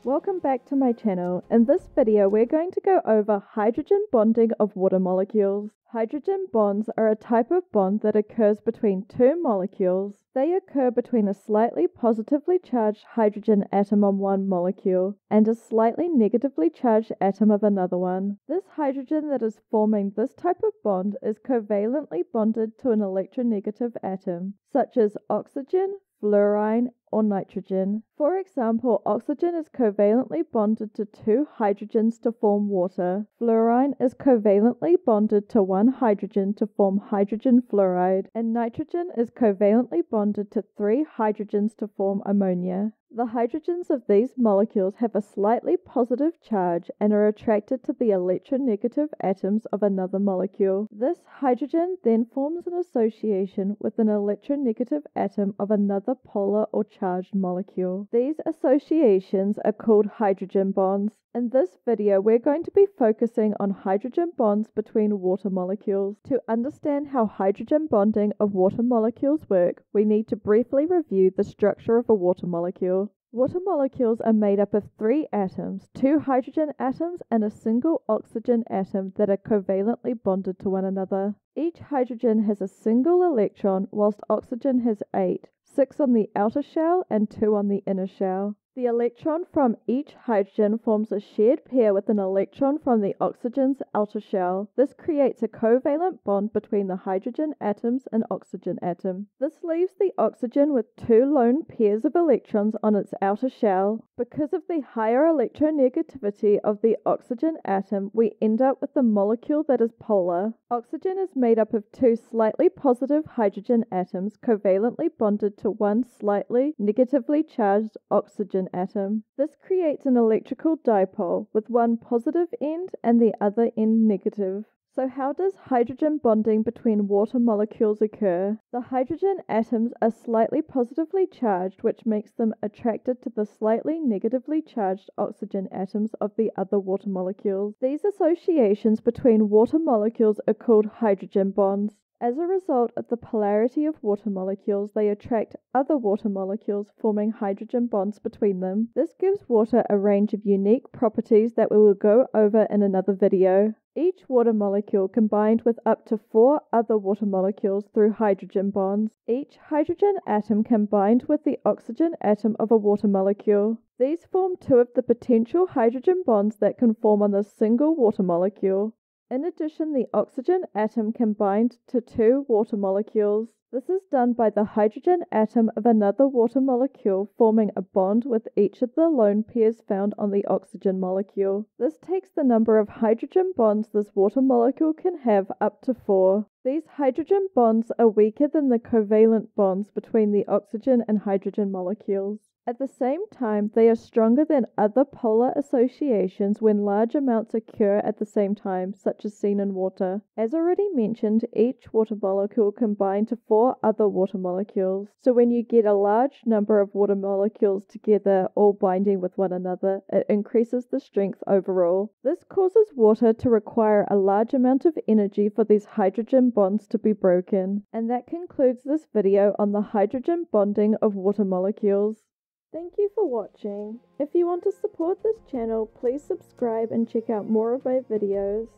Welcome back to my channel. In this video we're going to go over hydrogen bonding of water molecules. Hydrogen bonds are a type of bond that occurs between two molecules. They occur between a slightly positively charged hydrogen atom on one molecule and a slightly negatively charged atom of another one. This hydrogen that is forming this type of bond is covalently bonded to an electronegative atom, such as oxygen, fluorine, or nitrogen. For example, oxygen is covalently bonded to two hydrogens to form water. Fluorine is covalently bonded to one hydrogen to form hydrogen fluoride, and nitrogen is covalently bonded to three hydrogens to form ammonia. The hydrogens of these molecules have a slightly positive charge and are attracted to the electronegative atoms of another molecule. This hydrogen then forms an association with an electronegative atom of another polar or charged molecule. These associations are called hydrogen bonds. In this video, we're going to be focusing on hydrogen bonds between water molecules. To understand how hydrogen bonding of water molecules work, we need to briefly review the structure of a water molecule. Water molecules are made up of three atoms, two hydrogen atoms and a single oxygen atom that are covalently bonded to one another. Each hydrogen has a single electron, whilst oxygen has 8, 6 on the outer shell and 2 on the inner shell. The electron from each hydrogen forms a shared pair with an electron from the oxygen's outer shell. This creates a covalent bond between the hydrogen atoms and oxygen atom. This leaves the oxygen with two lone pairs of electrons on its outer shell. Because of the higher electronegativity of the oxygen atom, we end up with a molecule that is polar. Oxygen is made up of two slightly positive hydrogen atoms covalently bonded to one slightly negatively charged oxygen atom. This creates an electrical dipole with one positive end and the other end negative. So how does hydrogen bonding between water molecules occur? The hydrogen atoms are slightly positively charged, which makes them attracted to the slightly negatively charged oxygen atoms of the other water molecules. These associations between water molecules are called hydrogen bonds. As a result of the polarity of water molecules, they attract other water molecules, forming hydrogen bonds between them. This gives water a range of unique properties that we will go over in another video. Each water molecule combined with up to 4 other water molecules through hydrogen bonds. Each hydrogen atom combined with the oxygen atom of a water molecule. These form 2 of the potential hydrogen bonds that can form on the single water molecule. In addition, the oxygen atom combined to 2 water molecules. This is done by the hydrogen atom of another water molecule forming a bond with each of the lone pairs found on the oxygen molecule. This takes the number of hydrogen bonds this water molecule can have up to 4. These hydrogen bonds are weaker than the covalent bonds between the oxygen and hydrogen molecules. At the same time, they are stronger than other polar associations when large amounts occur at the same time, such as seen in water. As already mentioned, each water molecule combined to 4 other water molecules. So when you get a large number of water molecules together, all binding with one another, it increases the strength overall. This causes water to require a large amount of energy for these hydrogen bonds to be broken. And that concludes this video on the hydrogen bonding of water molecules. Thank you for watching. If you want to support this channel, please subscribe and check out more of my videos.